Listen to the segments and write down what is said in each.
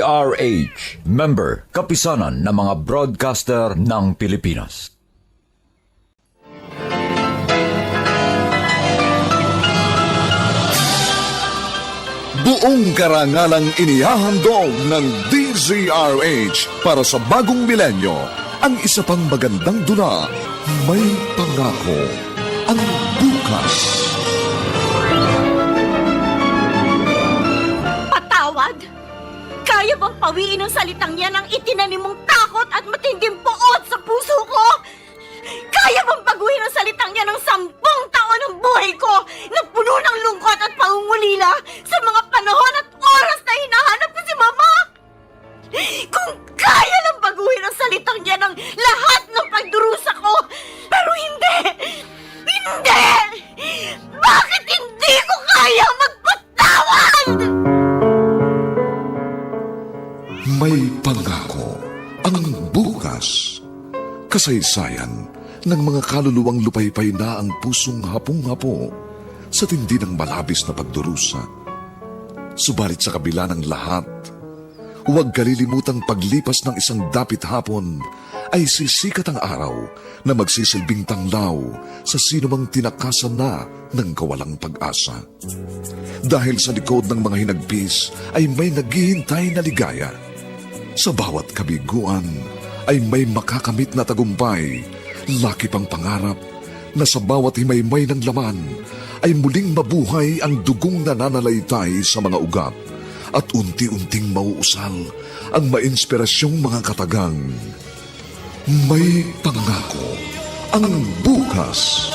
DZRH, member, kapisanan ng mga broadcaster ng Pilipinas. Buong karangalang inihahandog ng DZRH para sa bagong milenyo, ang isa pang magandang dula, May Pangako, ang bukas. Patawad? Kaya bang pawiin ng salitang yan ang itinanim mong takot at matinding puot sa puso ko? Kaya bang baguhin ang salitang yan ng 10 taon ng buhay ko na puno ng lungkot at pangungulila sa mga panahon at oras na hinahanap ko si Mama? Kung kaya lang baguhin ang salitang yan ng lahat ng pagdurusa ko, pero hindi! Hindi! Bakit hindi ko kaya magpatawad? May Pangako, ang bukas. Kasaysayan ng mga kaluluwang lupaypay na ang pusong hapong-hapo sa tindi ng malabis na pagdurusa. Subalit sa kabila ng lahat, huwag kalilimutang paglipas ng isang dapit hapon ay sisikat ang araw na magsisilbing tanglaw sa sinumang tinakasan na ng kawalang pag-asa. Dahil sa likod ng mga hinagpis ay may naghihintay na ligaya. Sa bawat kabiguan ay may makakamit na tagumpay, laki pang pangarap na sa bawat himaymay ng laman ay muling mabuhay ang dugong nananalaytay sa mga ugat at unti-unting mauusal ang mainspirasyong mga katagang. May Pangako, ang bukas.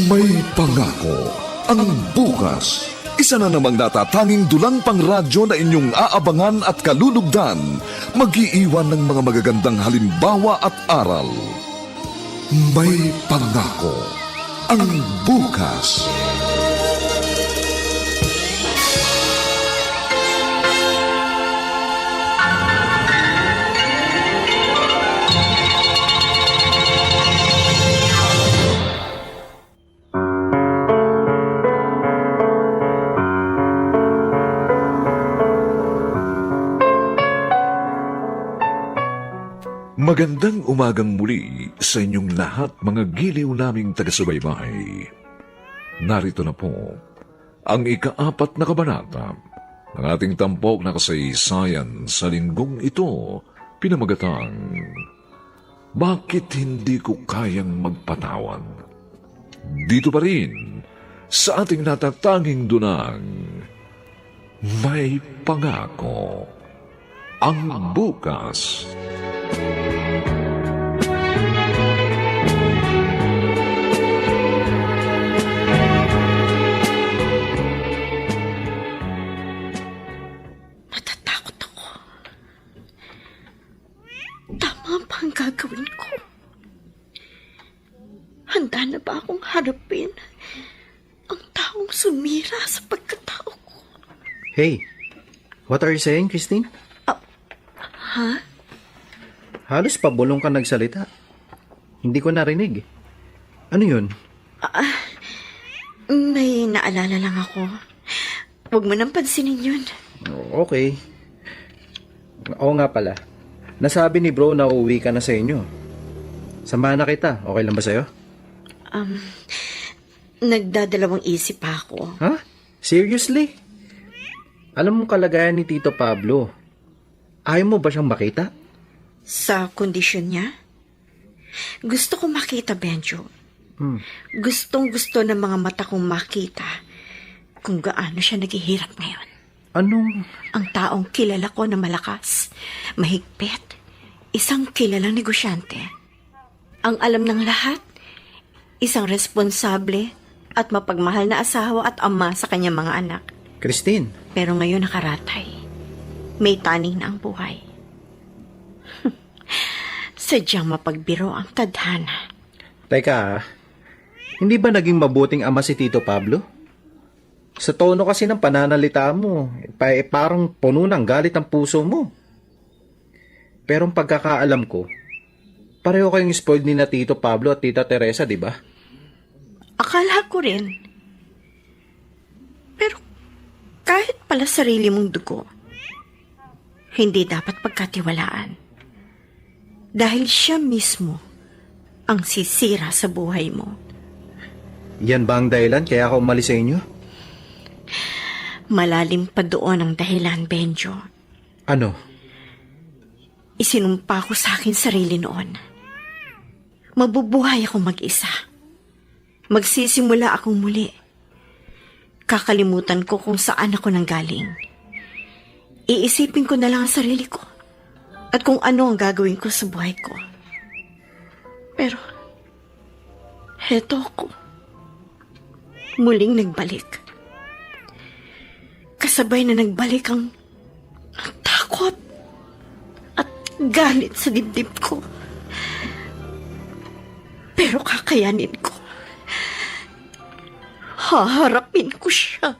May Pangako, ang bukas. Isa na namang natatanging dulang pangradyo na inyong aabangan at kalulugdan, mag-iiwan ng mga magagandang halimbawa at aral. May Pangako, ang bukas. Magandang umagang muli sa inyong lahat, mga giliw naming taga-subaybay. Narito na po ang ika-4 na kabanata ng ating tampok na kasaysayan sa linggong ito, pinamagatang Bakit Hindi Ko Kayang Magpatawad? Dito pa rin sa ating natatanging dunang May Pangako, ang bukas. Natatakot ako. Tama ba ang gagawin ko? Handa na ba akong harapin ang taong sumira sa pagkatao ko? Hey, what are you saying, Christine? Ha? Halos pabulong ka nagsalita. Hindi ko narinig. Ano yun? May naalala lang ako. Huwag mo nang pansinin yun. Okay. Oo nga pala. Nasabi ni bro na uuwi ka na sa inyo. Samahan na kita. Okay lang ba sa'yo? Nagdadalawang isip pa ako. Ha? Seriously? Alam mo kalagayan ni Tito Pablo. Ayaw mo ba siyang makita? Sa kondisyon niya? Gusto ko makita, Benjo. Gustong-gusto ng mga mata kong makita kung gaano siya naghihirap ngayon. Anong? Ang taong kilala ko na malakas, mahigpit, isang kilalang negosyante. Ang alam ng lahat, isang responsable at mapagmahal na asawa at ama sa kanyang mga anak. Christine? Pero ngayon nakaratay. May taning na ang buhay. Sadyang mapagbiro ang tadhana. Teka, hindi ba naging mabuting ama si Tito Pablo? Sa tono kasi ng pananalita mo, parang puno ng galit ang puso mo. Pero ang pagkakaalam ko, pareho kayong spoiled ni na Tito Pablo at Tita Teresa, di ba? Akala ko rin. Pero kahit pala sarili mong dugo, hindi dapat pagkatiwalaan. Dahil siya mismo ang sisira sa buhay mo. Yan ba ang dahilan kaya ako umalis sa inyo? Malalim pa doon ang dahilan, Benjo. Ano? Isinumpa ko sa akin sarili noon. Mabubuhay ako mag-isa. Magsisimula akong muli. Kakalimutan ko kung saan ako nanggaling. Iisipin ko na lang ang sarili ko at kung ano ang gagawin ko sa buhay ko. Pero, heto ako. Muling nagbalik. Kasabay na nagbalik ang takot at galit sa dibdib ko. Pero kakayanin ko. Haharapin ko siya.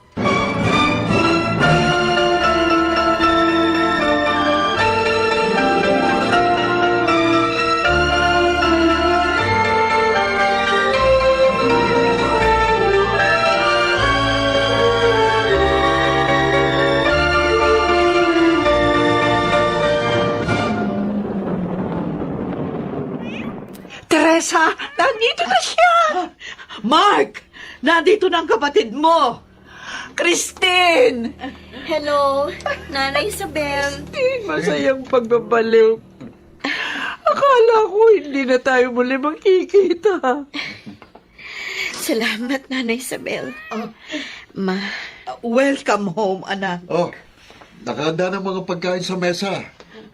Teresa, nandito na siya! Mark, nandito na ang kapatid mo! Christine! Hello, Nanay Isabel. Masayang pagbabaliw. Akala ko hindi na tayo muli makikita. Salamat, Nanay Isabel. Ma, Welcome home, anak. Oh, nakahanda ng mga pagkain sa mesa.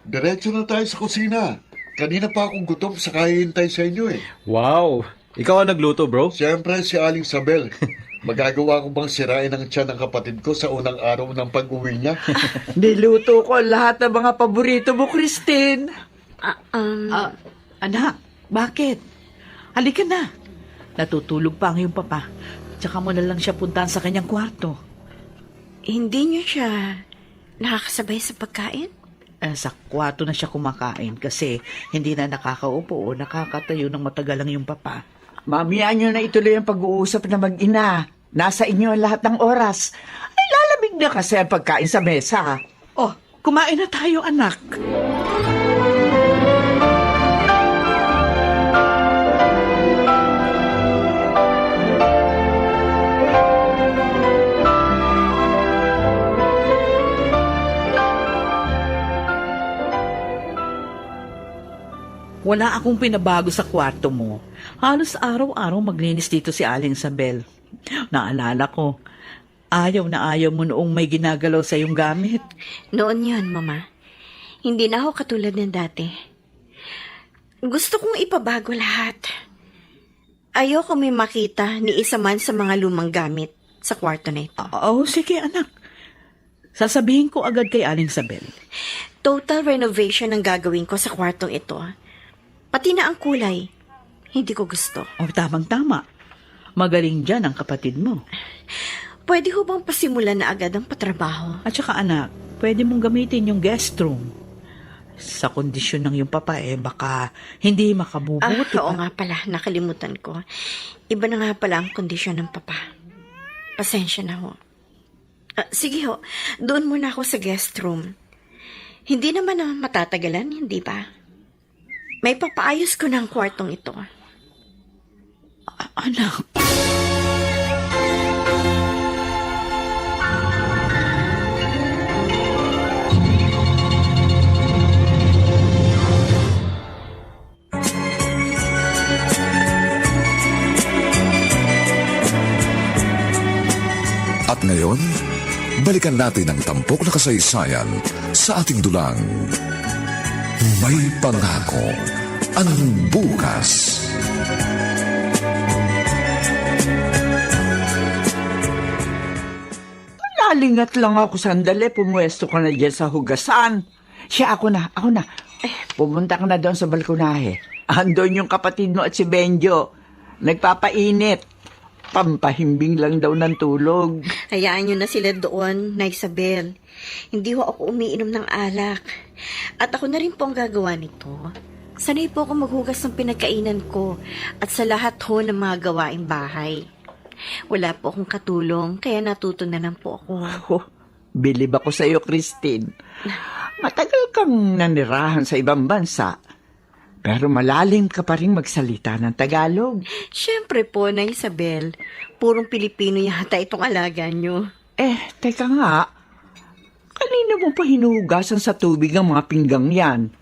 Diretso na tayo sa kusina. Kanina pa akong gutom sa kahihintay sa inyo eh. Wow! Ikaw ang nagluto, bro? Siyempre si Aling Sabel. Magagawa ko bang sirain ang tiyan ng kapatid ko sa unang araw ng pag-uwi niya? Niluto ko lahat ng mga paborito mo, Christine. Anak, bakit? Halika na. Natutulog pa ang iyong papa. Tsaka mo na lang siya puntahan sa kanyang kwarto. hindi niyo siya nakakasabay sa pagkain? Sa kwarto na siya kumakain kasi hindi na nakakaupo o nakakatayo ng matagal ang iyong papa. Mamaya nyo na ituloy ang pag-uusap na mag-ina. Nasa inyo ang lahat ng oras. Ay, lalamig na kasi ang pagkain sa mesa. Oh, kumain na tayo, anak. Wala akong pinabago sa kwarto mo. Halos araw-araw maglinis dito si Aling Isabel. Naalala ko, ayaw na ayaw mo noong may ginagalaw sa iyong gamit. Noon yun, Mama. Hindi na ako katulad ng dati. Gusto kong ipabago lahat. Ayoko may makita ni isa man sa mga lumang gamit sa kwarto na ito. Oo, sige anak. Sasabihin ko agad kay Aling Isabel. Total renovation ang gagawin ko sa kwartong ito. Pati na ang kulay. Hindi ko gusto. Oh, tamang-tama. Magaling dyan ang kapatid mo. Pwede ho bang pasimulan na agad ang patrabaho? At saka anak, pwede mong gamitin yung guest room. Sa kondisyon ng iyong papa, baka hindi makabubuti. Oo nga pala, nakalimutan ko. Iba na nga pala ang kondisyon ng papa. Pasensya na ho. Sige ho, doon muna ako sa guest room. Hindi naman na matatagalan, hindi ba? May papaayos ko ng kwartong ito. Anak. At ngayon, balikan natin ang tampok na kasaysayan sa ating dulang. May pangako ang bukas. Lalingat lang ako sandali. Pumwesto ka na dyan sa hugasan. Ako na. Pumunta ka na doon sa balkonahe. Andon yung kapatid mo at si Benjo. Nagpapainit. Pampahimbing lang daw ng tulog. Hayaan nyo na sila doon, na Isabel. Hindi ho ako umiinom ng alak. At ako na rin po ang gagawa nito. Sanay po ako maghugas ng pinagkainan ko at sa lahat ho ng mga gawaing bahay. Wala po akong katulong, kaya natuto na lang po ako. Oh, Bilib ako sa iyo, Christine. Matagal kang nanirahan sa ibang bansa, pero malalim ka pa rin magsalita ng Tagalog. Siyempre po, na Isabel. Purong Pilipino yata itong alaga nyo. Teka nga. Kanina mo pa hinuhugasan sa tubig ang mga pinggang yan.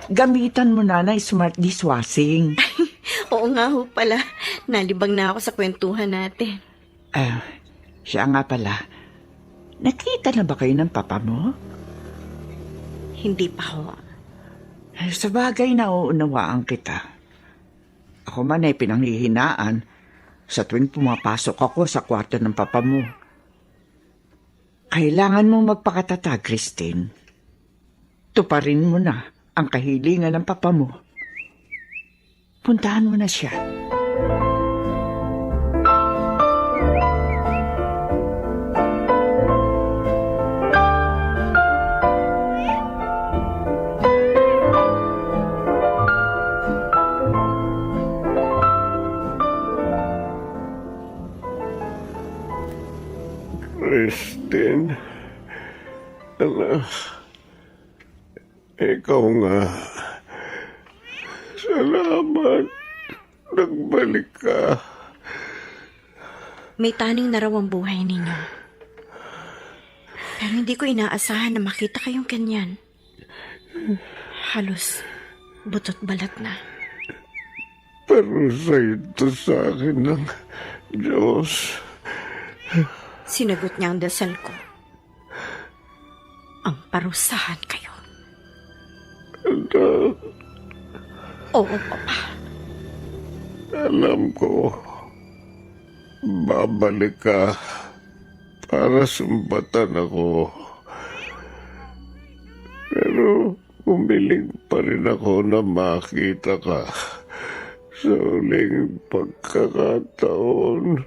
Gamitan mo na ng smart dishwashing. Oo nga ho pala. Nalibang na ako sa kwentuhan natin. Siya nga pala. Nakita na ba kayo ng papa mo? Hindi pa ho. Sa bagay, nauunawaan kita. Ako man ay pinanghihinaan sa tuwing pumapasok ako sa kwarto ng papa mo. Kailangan mo magpakatatag, Christine. Tuparin mo na ang kahilingan ng papa mo. Puntahan mo na siya. Christine, anak, ikaw nga. Salamat. Nagbalik ka. May taning na raw ang buhay ninyo. Pero hindi ko inaasahan na makita kayong ganyan. Halos butot balat na. Pero sa ito sa akin ng Diyos. Sinagot niya ang dasal ko. Ang parusahan kayo. Anak, Oo, Papa. alam ko. Babalik ka para sumbatan ako. Pero umiling pa rin ako na makita ka sa uling pagkakataon.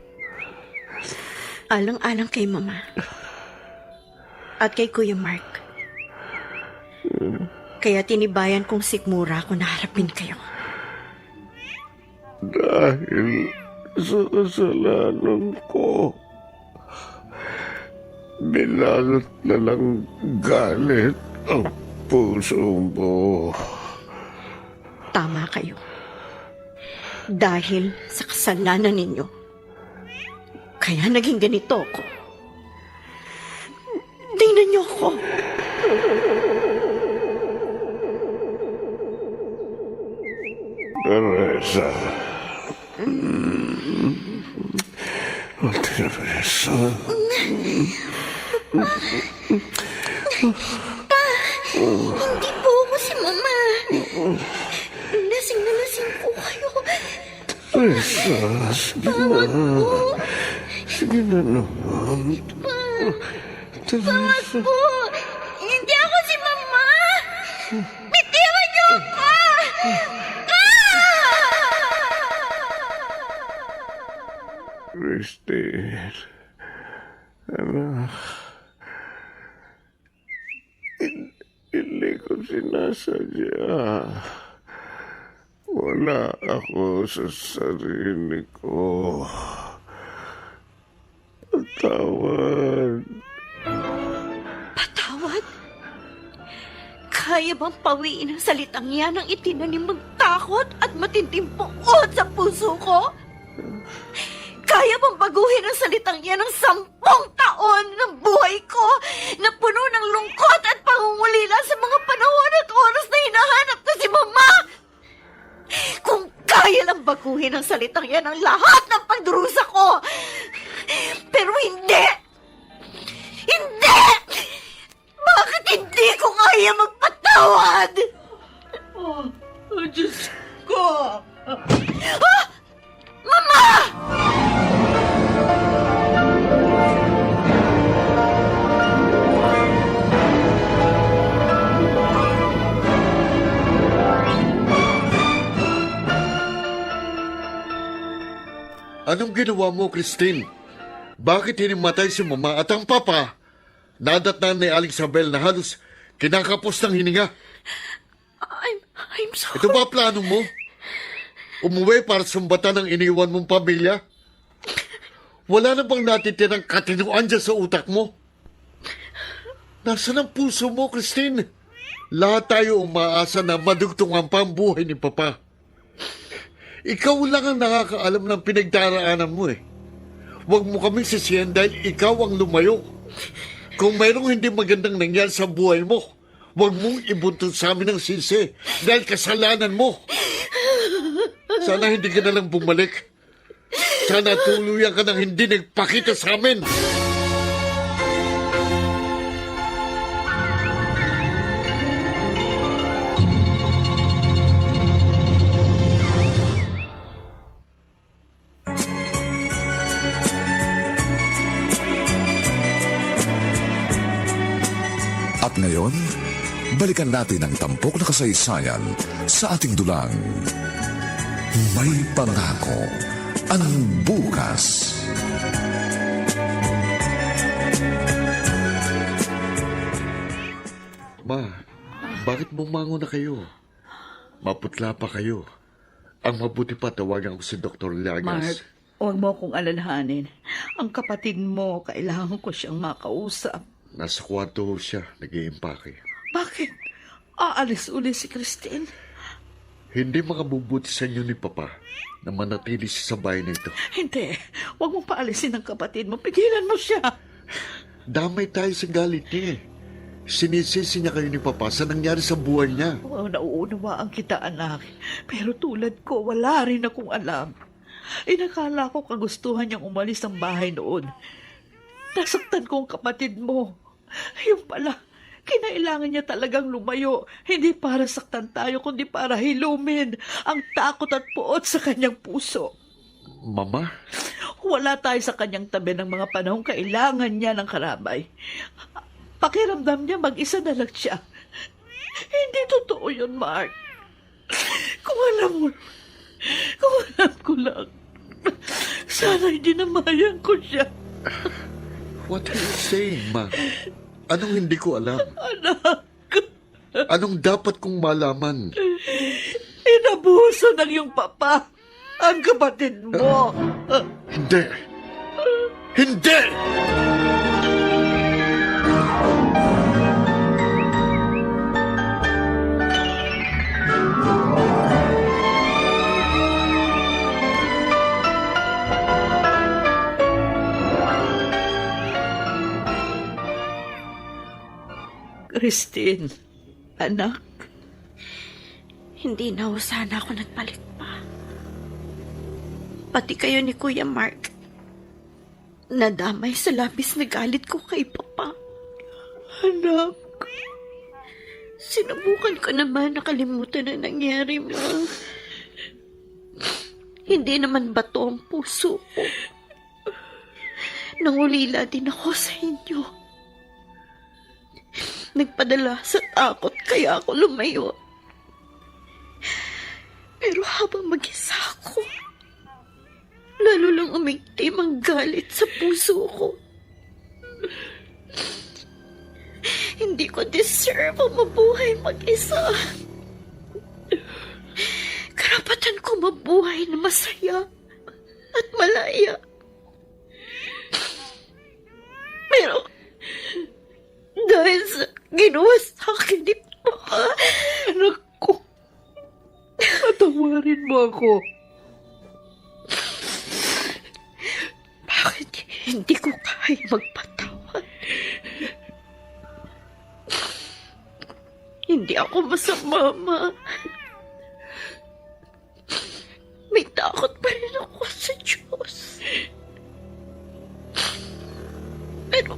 Alang-alang kay Mama. At kay Kuya Mark. Kaya tinibayan kong sikmura ko na harapin kayo. Dahil sa kasalanan ko, binalot na lang galit ang puso mo. Tama kayo. Dahil sa kasalanan ninyo, kaya naging ganito ako. Tingnan niyo ako. Teresa. Teresa. Hindi po ako si Mama. Lasing na lasing po kayo. Teresa, sige na. Sige na naman. Teresa. Po, hindi ako si Mama. Bitiwan niyo ako. Christine. Anak. Hindi ko sinasadya. Wala ako sa sarili ko. Patawad. Patawad? Kaya bang pawiin ang salitang yan ang itinanim mong takot at matinding puot sa puso ko? Kaya bang baguhin ang salitang yan ng 10 taon ng buhay ko na puno ng lungkot at pangungulila sa mga panahon at oras na hinahanap ko si Mama? Kung kaya lang baguhin ang salitang yan ang lahat ng pagdurusa ko. Pero hindi! Hindi! Bakit hindi ko kaya magpatawad? Diyos ko! Ah! Mama! Anong ginawa mo, Christine? Bakit hinimatay si Mama at ang Papa? Nadatnan ni Aling Isabel na halos kinakapos ng hininga. I'm sorry. Ito ba plano mo? Umuwi para sumbatan ang iniwan mong pamilya? Wala na bang natitirang katinuan dyan sa utak mo? Nasaan ang puso mo, Christine? Lahat tayo umaasa na madugtong ang pambuhay ni Papa. Ikaw lang ang nakakaalam ng pinagdaraanan mo eh. Huwag mo kaming sisiyan dahil ikaw ang lumayo. Kung mayroong hindi magandang nangyari sa buhay mo, huwag mong ibuntun sa amin ang sisi dahil kasalanan mo. Sana hindi ka na lang bumalik. Sana tuluyan ka nang hindi nagpakita sa amin. At ngayon, balikan natin ang tampok na kasaysayan sa ating dulang. May pangako ang bukas. Ma, bakit bumango na kayo? Maputla pa kayo. Ang mabuti pa tawagan ko si Dr. Mark, Llagas. huwag mo akong alalahanin. Ang kapatid mo, kailangan ko siyang makausap. Nasa kwarto ho siya, nag-iimpake. Bakit? Aalis uli si Christine? Hindi makabubuti sa inyo ni Papa na manatili siya sa bahay na ito. Hindi. Huwag mong paalisin ang kapatid mo. Pigilan mo siya. Damay tayo sa galit niya eh. Sinisisi niya kayo ni Papa sa nangyari sa buhay niya. Oh, nauunawaan kita, anak. Pero tulad ko, wala rin akong alam. Inakala ko kagustuhan niyang umalis ng bahay noon. Nasaktan ko ang kapatid mo. Yung pala, kinailangan niya talagang lumayo. Hindi para saktan tayo, kundi para hilumin ang takot at puot sa kanyang puso. Mama? Wala tayo sa kanyang tabi ng mga panahong kailangan niya ng karabay. Pakiramdam niya mag-isa na lang siya. Hindi totoo yun, Mark. Kung alam ko lang, sana hindi namayan ko siya. What are you saying, Ma? Anong hindi ko alam? Anak, Anong dapat kong malaman? inabuso ng iyong papa ang kapatid mo. Hindi! Hindi! Christine, anak, Hindi na ho sana ako nagbalik pa. Pati kayo ni Kuya Mark. Nadamay sa labis na galit ko kay Papa. anak, Sinubukan ko naman nakalimutan ang nangyari mo. Hindi naman bato ang puso ko. Nangulila din ako sa inyo. Nagpadala sa takot kaya ako lumayo. Pero habang mag-isa ako, lalo lang umigtim ang galit sa puso ko. Hindi ko deserve ang mabuhay mag-isa. Karapatan ko mabuhay na masaya at malaya. Pero dahil sa ginawa sa akin ni Papa, anak ko, patawarin mo ako. bakit hindi ko kaya magpatawad? Hindi ako masama, Ma. May takot pa rin ako sa Diyos. Pero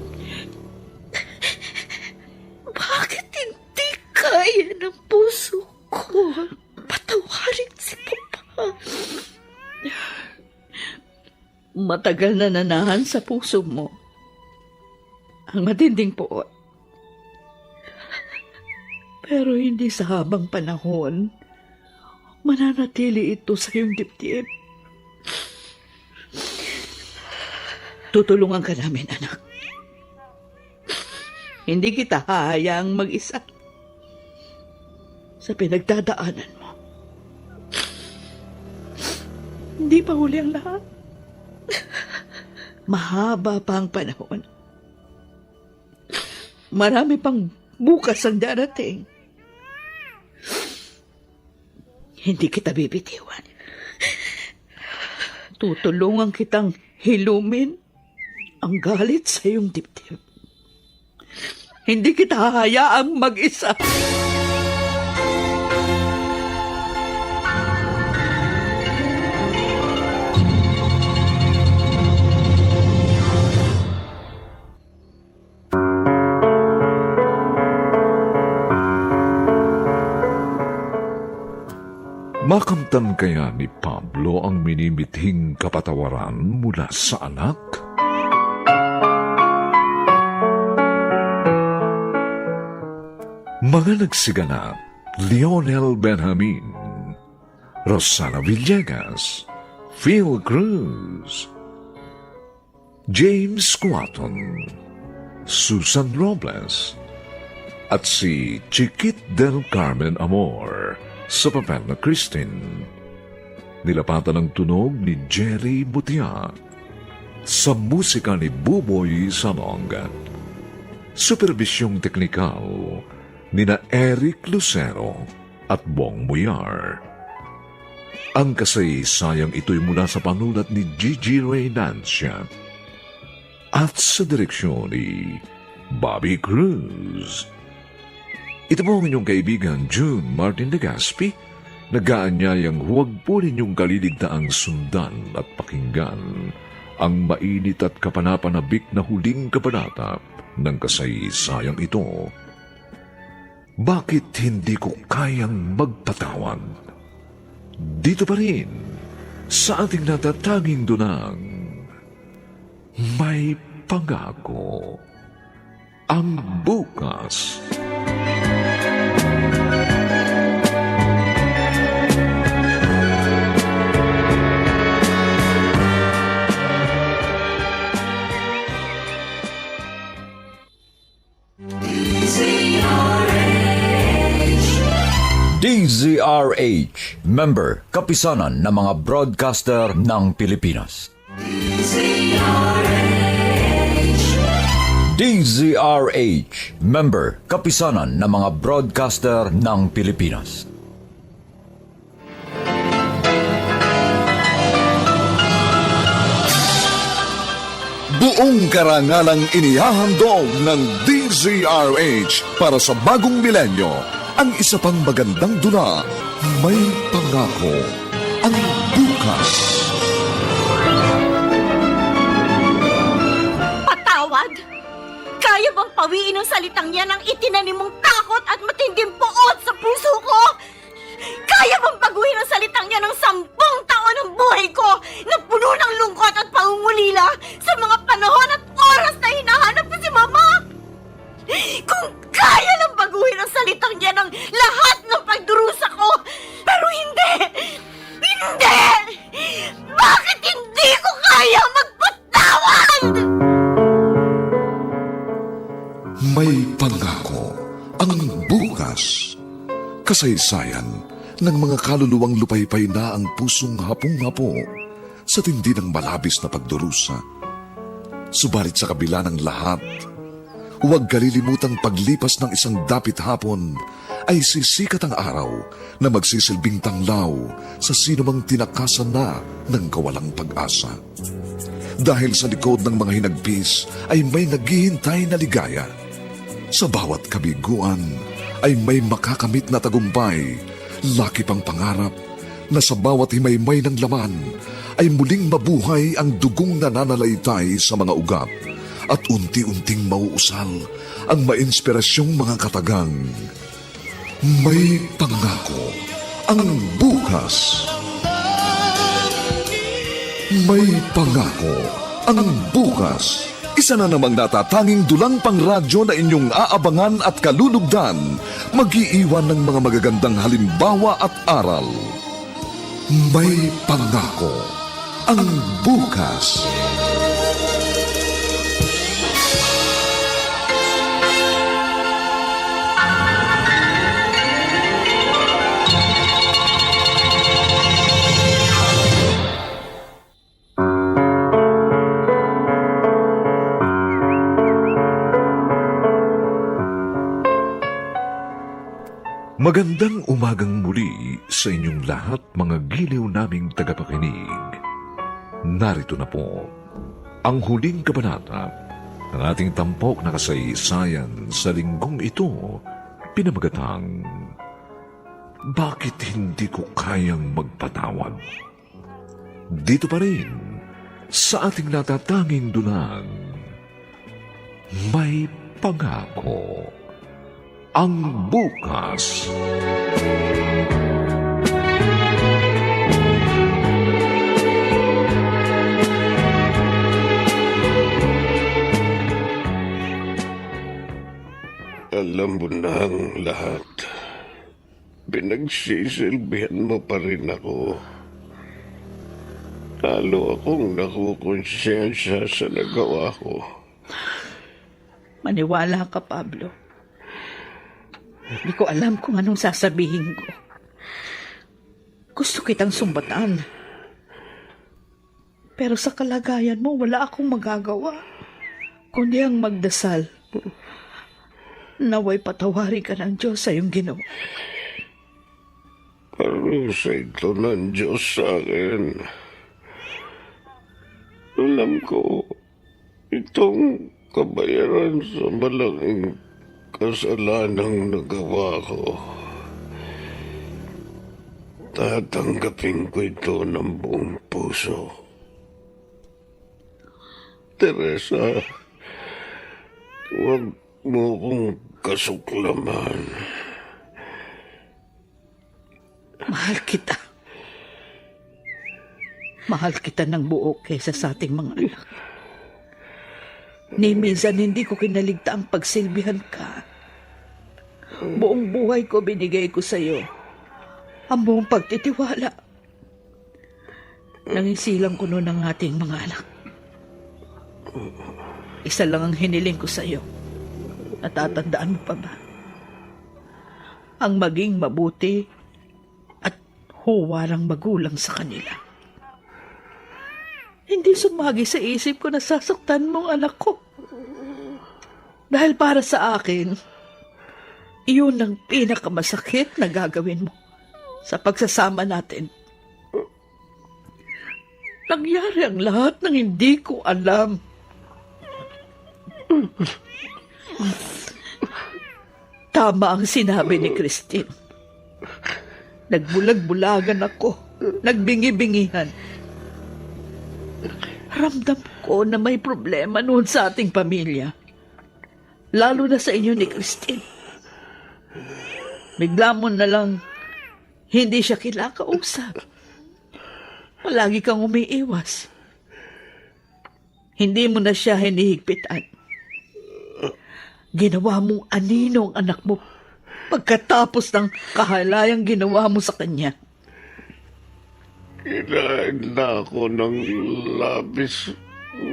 bakit hindi kaya ng puso ko patawarin si Papa? Matagal na nanahan sa puso mo ang matinding puot. Pero hindi sa habang panahon, mananatili ito sa iyong dibdib. Tutulungan ka namin, anak. Hindi kita hahayaang mag-isa sa pinagdadaanan mo. Hindi pa huli ang lahat. Mahaba pa ang panahon. Marami pang bukas ang darating. Hindi kita bibitiwan. Tutulungan kitang hilumin ang galit sa iyong dibdib. Hindi kita hahayaang mag-isa. Makamtan kaya ni Pablo ang minimithing kapatawaran mula sa anak? Mga nagsiganap, Lionel Benjamin, Rosana Villegas, Phil Cruz, James Squaton, Susan Robles, at si Chiquit del Carmen Amor sa papel na Christine. Nilapatan ang tunog ni Jerry Butia sa musika ni Buboy Salong. Supervisyong teknikal nina Eric Lucero at Bong Muyar. Ang kasaysayang ito'y mula sa panulat ni Gigi Reynancia at sa direksyon ni Bobby Cruz. Ito po ang inyong kaibigan June Martin Legaspi, nag-aanyayang huwag po ninyong kaliligtaang sundan at pakinggan ang mainit at kapanapanabik na huling kabanata ng kasaysayang ito. Bakit hindi ko kayang magpatawad? Dito pa rin, sa ating natatanging dunang, may pangako ang bukas. DZRH, member, kapisanan ng mga broadcaster ng Pilipinas. DZRH, member, kapisanan ng mga broadcaster ng Pilipinas. Buong karangalang inihahandog ng DZRH para sa bagong milenyo. Ang isa pang magandang dula, may pangako ang bukas. Patawad? Kaya bang pawiin ang salitang yan ang itinanim mong takot at matinding puot sa puso ko? Kaya bang baguhin ang salitang yan ng 10 taon ng buhay ko na puno ng lungkot at pangungulila sa mga panahon at oras na hinahanap ko si Mama? Kung kaya lang baguhin ang salitang yan ng lahat ng pagdurusa ko, pero hindi! Hindi! Bakit hindi ko kaya magpatawad? May pangako ang bukas. Kasaysayan ng mga kaluluwang lupaypay na ang pusong hapong-hapo sa tindi ng malabis na pagdurusa. Subalit sa kabila ng lahat, huwag kalilimutang paglipas ng isang dapit hapon ay sisikat ang araw na magsisilbing tanglaw sa sinumang tinakasan na ng kawalang pag-asa. Dahil sa likod ng mga hinagpis ay may naghihintay na ligaya. Sa bawat kabiguan ay may makakamit na tagumpay, laki pang pangarap na sa bawat himaymay ng laman ay muling mabuhay ang dugong nananalaytay sa mga ugat at unti-unting mauusal ang mainspirasyong mga katagang. May pangako ang bukas. May pangako ang bukas. Isa na namang natatanging dulang pangradyo na inyong aabangan at kalulugdan, mag-iiwan ng mga magagandang halimbawa at aral. May pangako ang bukas. Magandang umagang muli sa inyong lahat, mga giliw naming tagapakinig. Narito na po ang huling kabanata ng ating tampok na kasaysayan sa linggong ito, pinamagatang Bakit Hindi Ko Kayang Magpatawad? Dito pa rin sa ating natatanging dunang May Pangako ang bukas. Alam mo na ang lahat. Pinagsisilbihan mo pa rin ako. Lalo akong nakukonsensya sa nagawa ko. Maniwala ka, Pablo. Hindi ko alam kung anong sasabihin ko. Gusto kitang sumbatan. Pero sa kalagayan mo, wala akong magagawa. Kundi ang magdasal. Naway patawarin ka ng Diyos sa iyong ginawa. Parusa ito ng Diyos sa akin. Alam ko, itong kabayaran sa malaking kasalanang nagawa ko. Tatanggapin ko ito ng buong puso. Teresa, huwag mo kong kasuklaman. Mahal kita. Mahal kita ng buo kaysa sa ating mga anak. Ni minsan hindi ko kinaligta ang pagsilbihan ka. Buong buhay ko binigay ko sa iyo. Ang buong pagtitiwala. Nangisilang ko noon ang ating mga anak. Isa lang ang hiniling ko sa iyo. Natatandaan mo pa ba? Ang maging mabuti at huwarang magulang sa kanila. Hindi sumagi sa isip ko na sasaktan mo ang anak ko. Dahil para sa akin, iyon ang pinakamasakit na gagawin mo sa pagsasama natin. Nangyari ang lahat ng hindi ko alam. Tama ang sinabi ni Christine. Nagbulag-bulagan ako. Nagbingi-bingihan. Ramdam ko na may problema noon sa ating pamilya. Lalo na sa inyo ni Christine. Bigla mo na lang hindi siya kinakausap. Palagi kang umiiwas. Hindi mo na siya hinihigpitan. Ginawa mong anino ang anak mo pagkatapos ng kahalayang ginawa mo sa kanya. Kinain na ako ng labis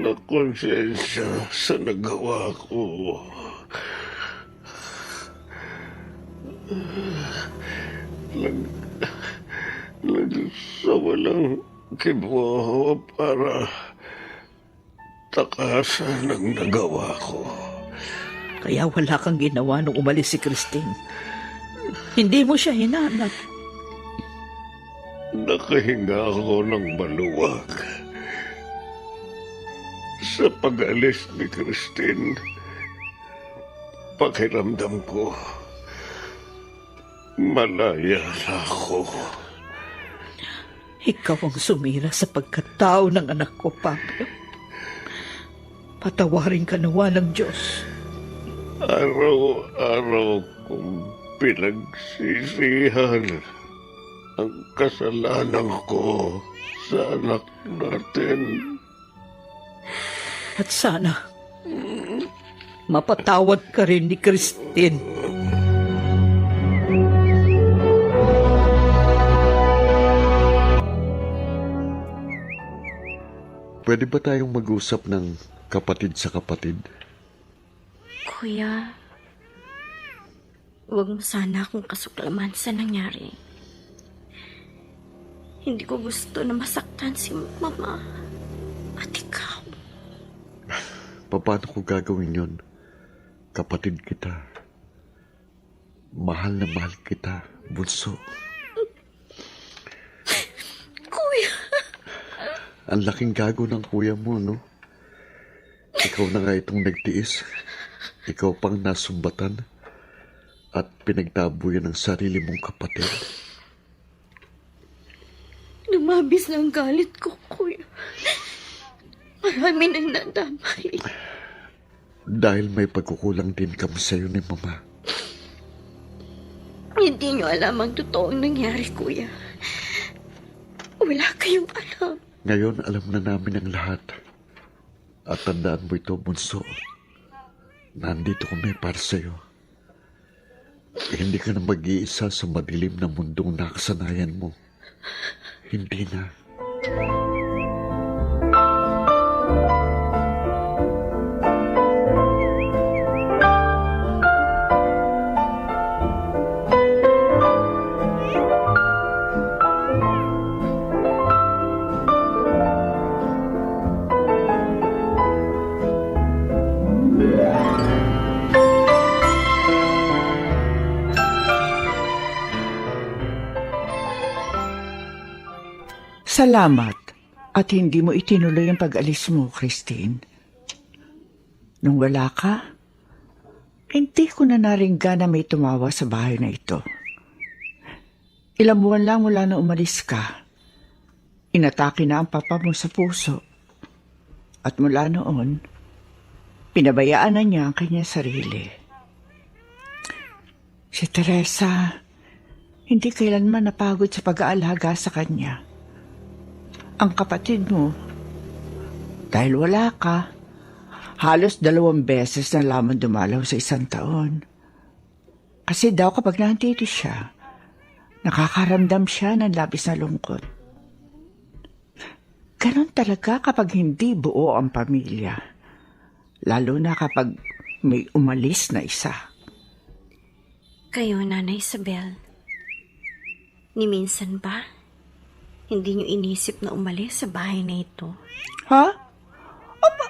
na konsensya sa nagawa ko. Sa walang kibuha para takasan ang nagawa ko. Kaya wala kang ginawa nung umalis si Christine. Hindi mo siya hinanap. Nakahinga ako ng maluwag. Sa pag-alis ni Christine, pakiramdam ko, malaya na ako. Ikaw ang sumira sa pagkatao ng anak ko, Pablo. Patawarin ka nawa ng Diyos. Araw-araw kong pinagsisihan ang kasalanan ko sa anak natin. At sana, mapatawad ka rin ni Christine. Pwede ba tayong mag-usap ng kapatid sa kapatid? Kuya, huwag mo sana akong kasuklaman sa nangyari. Hindi ko gusto na masaktan si Mama at ikaw. Paano ko gagawin yon? Kapatid kita. Mahal na mahal kita, bunso. Kuya, Ang laking gago ng kuya mo, no? Ikaw na nga itong nagtiis. Ikaw pang nasumbatan at pinagtabuyan ng sarili mong kapatid. lumabis na ang galit ko, kuya. Marami nang nadamay. Dahil may pagkukulang din kami sa'yo ni Mama. Hindi niyo alam ang totoong nangyari, kuya. Wala kayong alam. Ngayon, alam na namin ang lahat. At tandaan mo ito, bunso. Nandito kami para sa'yo. Hindi ka na mag-iisa sa madilim na mundong nakasanayan mo. Hindi na. Salamat at hindi mo itinuloy ang pag-alis mo, Christine. Nung wala ka, hindi ko na naringgan na may tumawa sa bahay na ito. Ilang buwan lang mula na umalis ka, inatake na ang papa mo sa puso. At mula noon, pinabayaan na niya ang kanyang sarili. Si Teresa, hindi kailanman napagod sa pag-aalaga sa kanya. Ang kapatid mo, dahil wala ka, halos 2 beses na lamang dumalaw sa 1 taon. Kasi daw kapag nandito siya, nakakaramdam siya ng labis na lungkot. Ganon talaga kapag hindi buo ang pamilya, lalo na kapag may umalis na isa. Kayo, Nanay Isabel, ni minsan ba, hindi niyo inisip na umalis sa bahay na ito? Ha? Aba,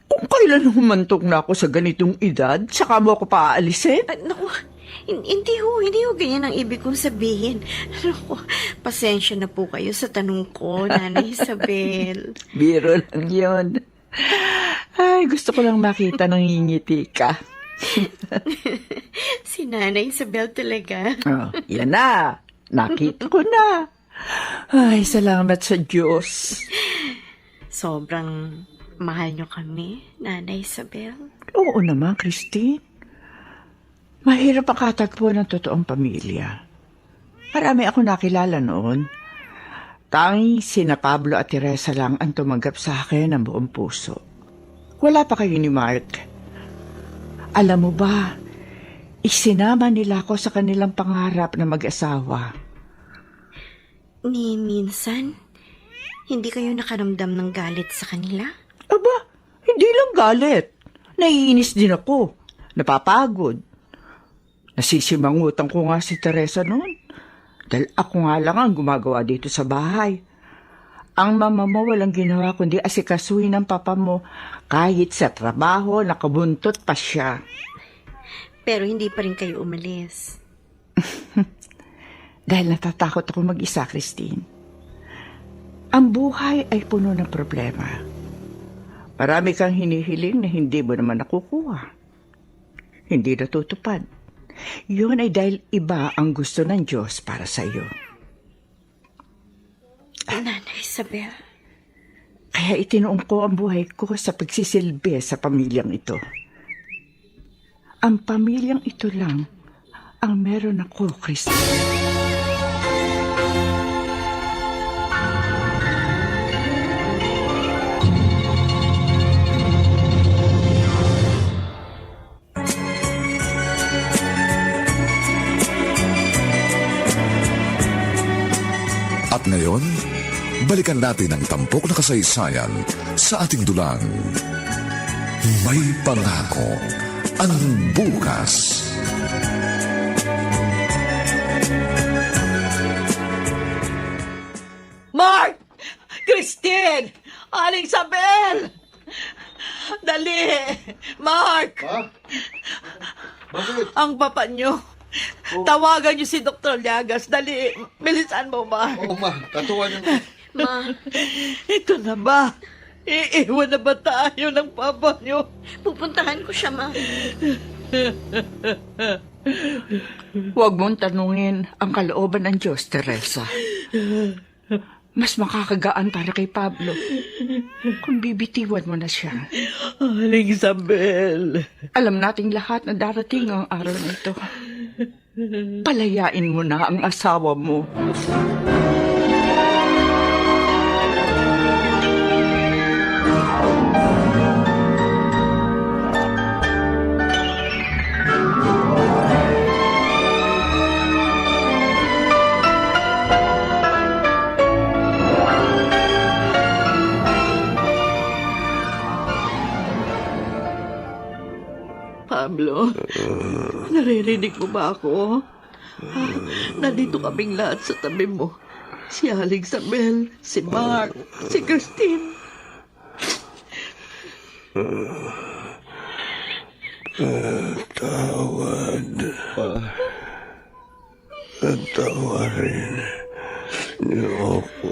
kung kailan humantong na ako sa ganitong edad, saka mo ako paaalisin? Naku, hindi ho ganyan ang ibig kong sabihin. Naku, pasensya na po kayo sa tanong ko, Nanay Isabel. Biro lang yun. Ay, gusto ko lang makita nang ngingiti ka. Si Nanay Isabel talaga. Oh, yan na. Nakita ko na. Ay, salamat sa Diyos. Sobrang mahal niyo kami, Nanay Isabel. Oo naman, Christine. Mahirap ang katagpo ng totoong pamilya. Marami ako nakilala noon. Tanging sina Pablo at Teresa lang ang tumanggap sa akin ng buong puso. Wala pa kayo ni Mark. Alam mo ba, isinama nila ako sa kanilang pangarap na mag-asawa. Ni minsan, hindi kayo nakaramdam ng galit sa kanila? Aba, hindi lang galit. Naiinis din ako. Napapagod. Nasisimangutan ko nga si Teresa noon. Dahil ako nga lang ang gumagawa dito sa bahay. Ang mama mo walang ginawa kundi asikasuhin ng papa mo kahit sa trabaho nakabuntot pa siya. Pero hindi pa rin kayo umalis. Dahil natatakot ako mag-isa, Christine. Ang buhay ay puno ng problema. Marami kang hinihiling na hindi mo naman nakukuha. Hindi natutupad. Yun ay dahil iba ang gusto ng Diyos para sa iyo. Nanay Isabel. Kaya itinuong ko ang buhay ko sa pagsisilbi sa pamilyang ito. Ang pamilyang ito lang ang meron ako, Christine. At ngayon, balikan natin ang tampok na kasaysayan sa ating dulang. May pangako ang bukas. Mark! Christine! Aling Isabel! Dali! Mark! Ha? Bakit? Ang papa nyo, Tawagan niyo si Dr. Llagas. Dali, bilisan mo, Ma. Oo, ma. Tatawagan ko. Ma, Ito na ba? Iiwan na ba tayo ng papa niyo? pupuntahan ko siya, Ma. Huwag mong tanungin ang kalooban ng Diyos, Teresa. Mas makakagaan para kay Pablo kung bibitiwan mo na siya. Aling Isabel. Alam nating lahat na darating ang araw na ito. Palayain mo na ang asawa mo. Pablo, naririnig mo ba ako? Nandito kaming lahat sa tabi mo. Si Aling Isabel, si Mark, si Christine. Tawarin niyo ako.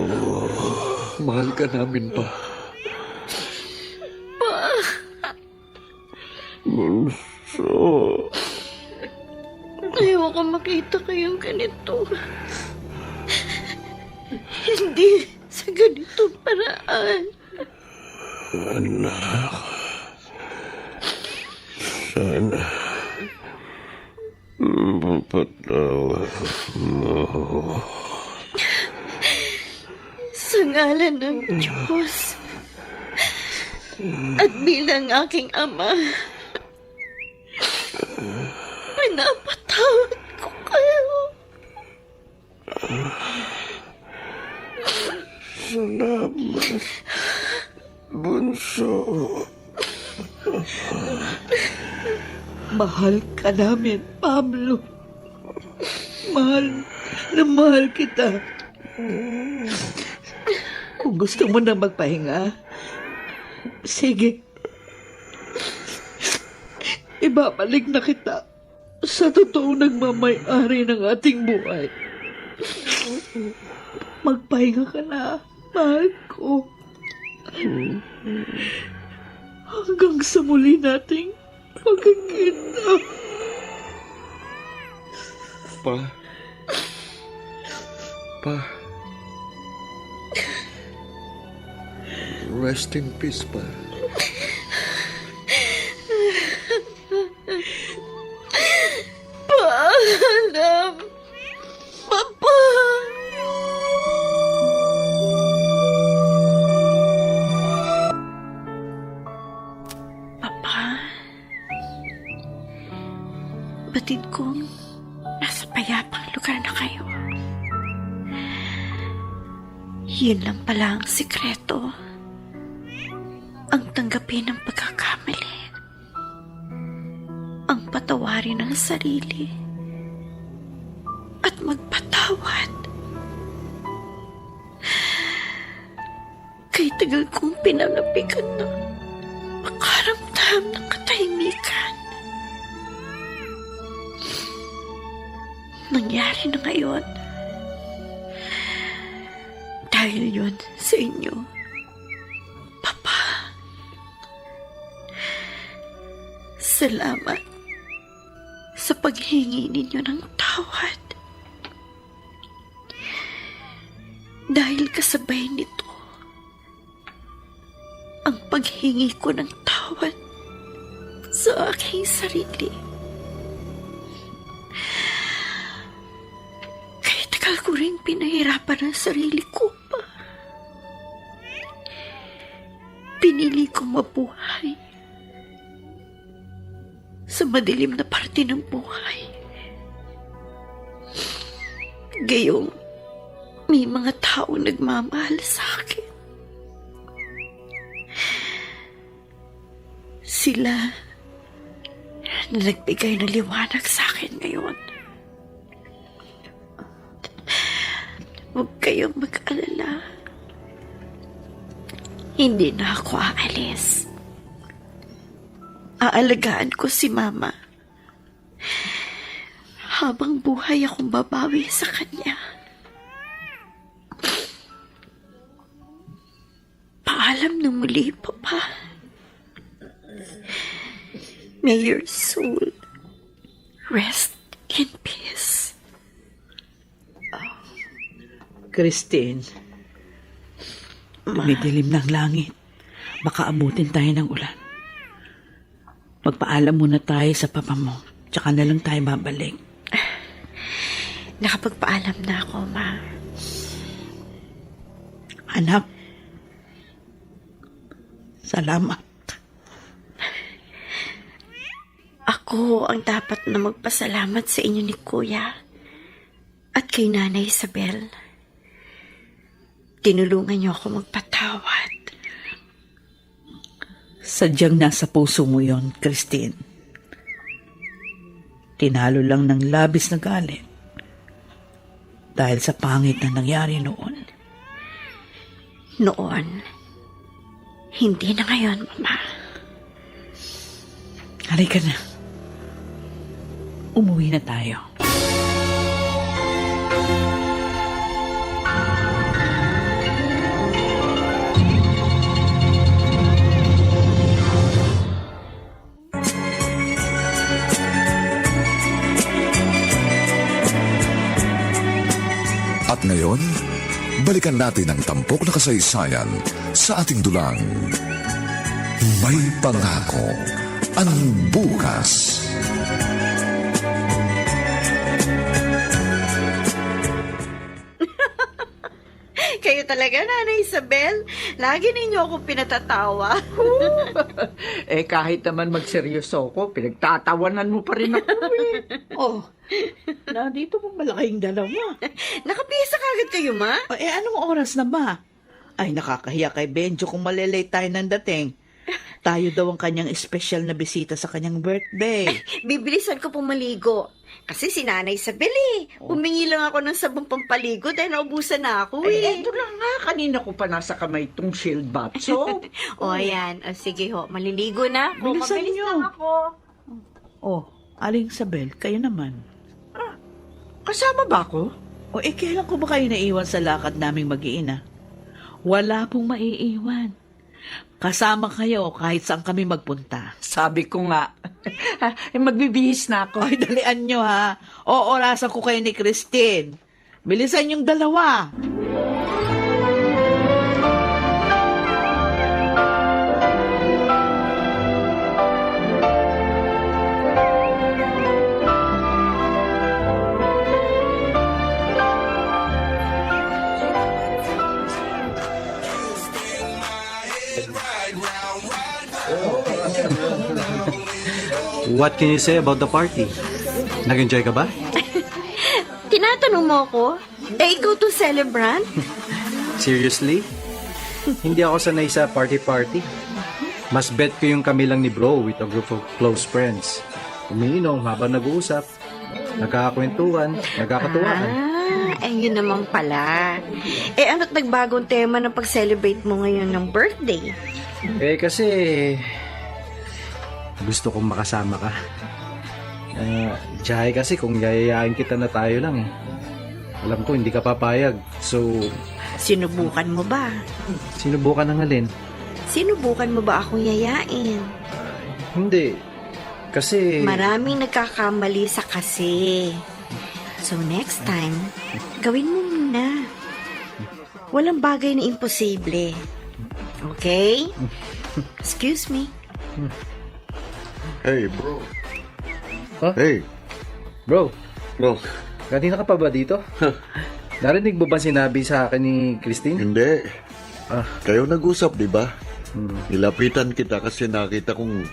Mahal ka namin pa. Bunso. Ayaw ko makita kayong ganito. Hindi sa ganitong paraan. Anak. Sana mapatawad mo. Sa ngalan ng Diyos at bilang aking ama, pinapatawad ko kayo. Salamat, Bunso. Mahal ka namin, Pablo. Mahal na mahal kita. Kung gusto mo na magpahinga, sige. Ibabalik na kita sa totoong nagmamay-ari ng ating buhay. Magpahinga ka na, mahal ko. Hanggang sa muli nating pagkikita. Pa. Pa. Rest in peace, pa. Paalam, Papa. Papa, batid kong nasa payapang lugar na kayo. Yun lang pala ang sikreto. Ang tanggapin ng pagkakamali. Ang patawarin ng sarili. At magpatawad. Kay tagal kong pinanapikan na makaramdam ng katahimikan. Nangyari na ngayon. Dahil yun sa inyo, Papa. Salamat sa paghingi ninyo ng tawad. Dahil kasabay nito, ang paghingi ko ng tawad sa aking sarili. Kaya tagal ko rin pinahirapan ang sarili ko pa. Pinili kong mabuhay sa madilim na parte ng buhay. Gayong may mga taong nagmamahal sa akin. Sila na nagbigay ng liwanag sa akin ngayon. Huwag kayong mag-alala. Hindi na ako aalis. Aalagaan ko si Mama habang buhay akong babawi sa kanya. Paalam na muli, Papa. May your soul rest in peace. Christine, dumidilim ng langit. Baka abutin tayo ng ulan. Magpaalam muna tayo sa papa mo. Tsaka na lang tayo babalik. Nakapagpaalam na ako, Ma. Anak, salamat. Ako ang dapat na magpasalamat sa inyo ni Kuya at kay Nanay Isabel. Tinulungan niyo ako magpatawad. Sadyang nasa puso mo yon, Christine. Tinalo lang ng labis na galit dahil sa pangit na nangyari noon. Noon, hindi na ngayon, Mama. Halika na. Umuwi na tayo. At ngayon, balikan natin ang tampok na kasaysayan sa ating dulang. May pangako ang bukas. Kayo talaga, Nanay Isabel. Lagi ninyo ako pinatatawa. Kahit naman magseryoso ko, pinagtatawanan mo pa rin ako eh. Oh, nandito mo malaking dalawa. Nakapisa kagad kayo, Ma? Anong oras na ba? Ay, nakakahiya kay Benjo kung malilate tayo ng dating. Tayo daw ang kanyang espesyal na bisita sa kanyang birthday. Bibilisan ko pong maligo. Kasi si Nanay Isabel Humingi lang ako ng sabong pampaligo dahil naubusan na ako Ito lang nga, kanina ko pa nasa kamay itong shield bath soap. O, ayan. O, sige ho, maliligo na ako. Bilisan Mabilis niyo. lang ako. Oh, Aling Isabel, kayo naman. Kasama ba ako? Kailan ko ba kayo naiwan sa lakad naming mag-iina? Wala pong maiiwan. Kasama kayo kahit saan kami magpunta. Sabi ko nga, magbibihis na ako. Ay, dalian nyo ha. Orasan ko kayo ni Christine. Bilisan yung dalawa. What can you say about the party? Nag-enjoy ka ba? Tinatanong mo ako? Ikaw to celebrant? Seriously? Hindi ako sanay sa party-party. Mas bet ko yung kami lang ni bro with a group of close friends. Umiinom habang nag-uusap, nagkakakwentuhan, nagkakatuwaan. Yun naman pala. Ano't nagbagong tema ng pag-celebrate mo ngayon ng birthday? Kasi gusto kong makasama ka. Jahay kasi kung yayayain kita na tayo lang eh. Alam ko hindi ka papayag. So, Sinubukan mo ba? sinubukan ng alin? Sinubukan mo ba akong yayain? Hindi. Kasi... Maraming nagkakamali sa kasi. So next time, gawin mo muna. Walang bagay na imposible. Okay? Excuse me. Hey, bro. Huh? Hey, Bro, bro. kanina ka pa ba dito? Narinig mo ba sinabi sa akin ni Christine? Hindi. Ah. Kayo nag-usap, di ba? Nilapitan kita kasi nakita kong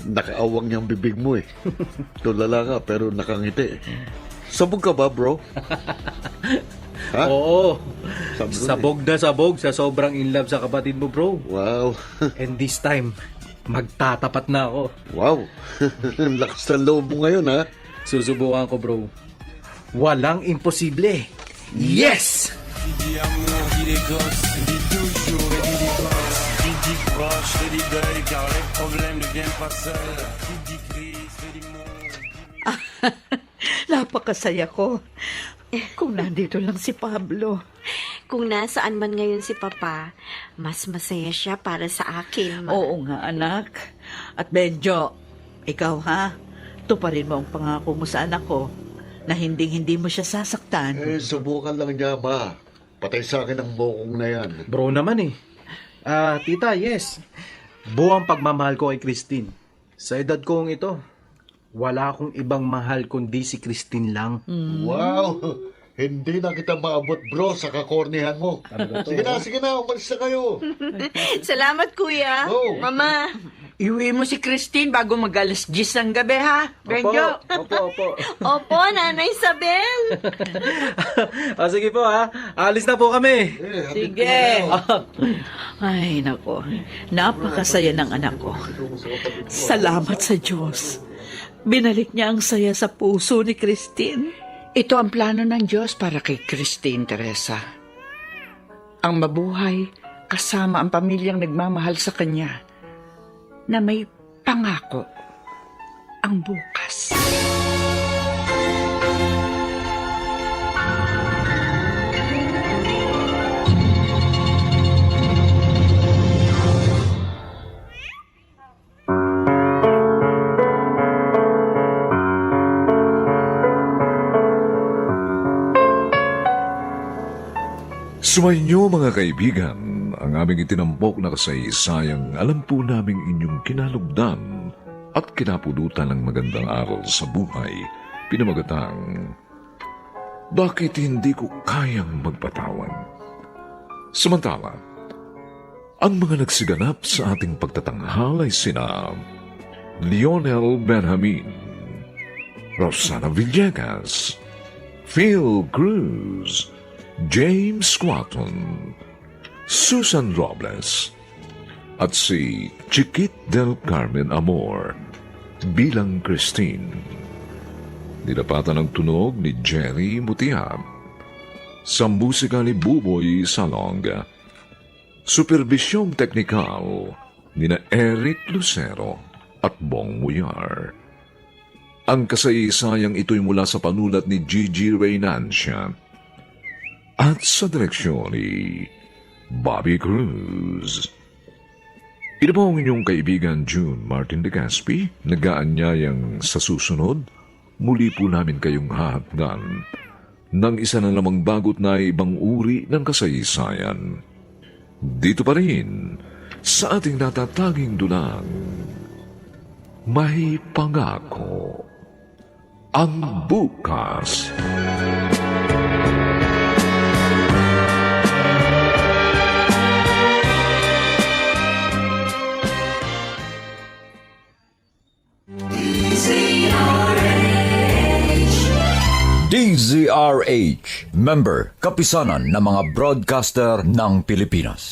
nakaawang yung bibig mo eh. Tulala ka pero nakangiti. Sabog ka ba, bro? Ha? Oo. Sabog Sabog sa sobrang in love sa kapatid mo, bro. Wow. And this time, magtatapat na ako. Wow. Ang lakas ng loob mo ngayon, ha? Susubukan ko, bro. Walang imposible. Yes! Napakasaya ko. Kung nandito lang si Pablo. Kung nasaan man ngayon si Papa, mas masaya siya para sa akin, Ma. Oo nga, anak. At Benjo, ikaw ha, tuparin mo ang pangako mo sa anak ko na hindi mo siya sasaktan. Subukan lang niya, Ma. Patay sa akin ang bokong na yan. Bro naman eh. Tita, yes. Buo ang pagmamahal ko kay Christine. Sa edad kong ito, wala akong ibang mahal kundi si Christine lang. Wow! Hindi na kita maabot, bro, sa kakornihan mo. Sige na, umalis na kayo. Salamat, Kuya. Oh. Mama. Iuwi mo si Christine bago mag-alas 10 ng gabi, ha? Benjo? Opo. Opo, Nanay Isabel. Sige po ha. Alis na po kami. Sige. Ay, nako. Napakasaya ng anak ko. Salamat sa Diyos. Binalik niya ang saya sa puso ni Christine. Ito ang plano ng Diyos para kay Christine, Teresa. Ang mabuhay kasama ang pamilyang nagmamahal sa Kanya na may pangako ang bukas. Sumainyo mga kaibigan, ang aming itinampok na kasaysayang alam po naming inyong kinalugdan at kinapulutan ng magandang aral sa buhay, pinamagatang, bakit hindi ko kayang magpatawan? Samantala, ang mga nagsiganap sa ating pagtatanghal ay sina Lionel Benjamin, Rosana Villegas, Phil Cruz, James Squatton, Susan Robles, at si Chiquit del Carmen Amor bilang Christine. Nilapatan ang tunog ni Jerry Mutiab, sa musika ni Buboy Salonga, supervisyong teknikal ni na Eric Lucero at Bong Muyar. Ang kasaysayang ito'y mula sa panulat ni Gigi Reynancia at sa direksyon ni Bobby Cruz. Ito po ang inyong kaibigan June Martin de Gaspi, nag-aanyayang sa susunod, muli po namin kayong hahatgan ng isa na namang bagot na ibang uri ng kasaysayan. Dito pa rin sa ating natataging dunang, may pangako ang bukas. DZRH, member, kapisanan ng mga broadcaster ng Pilipinas.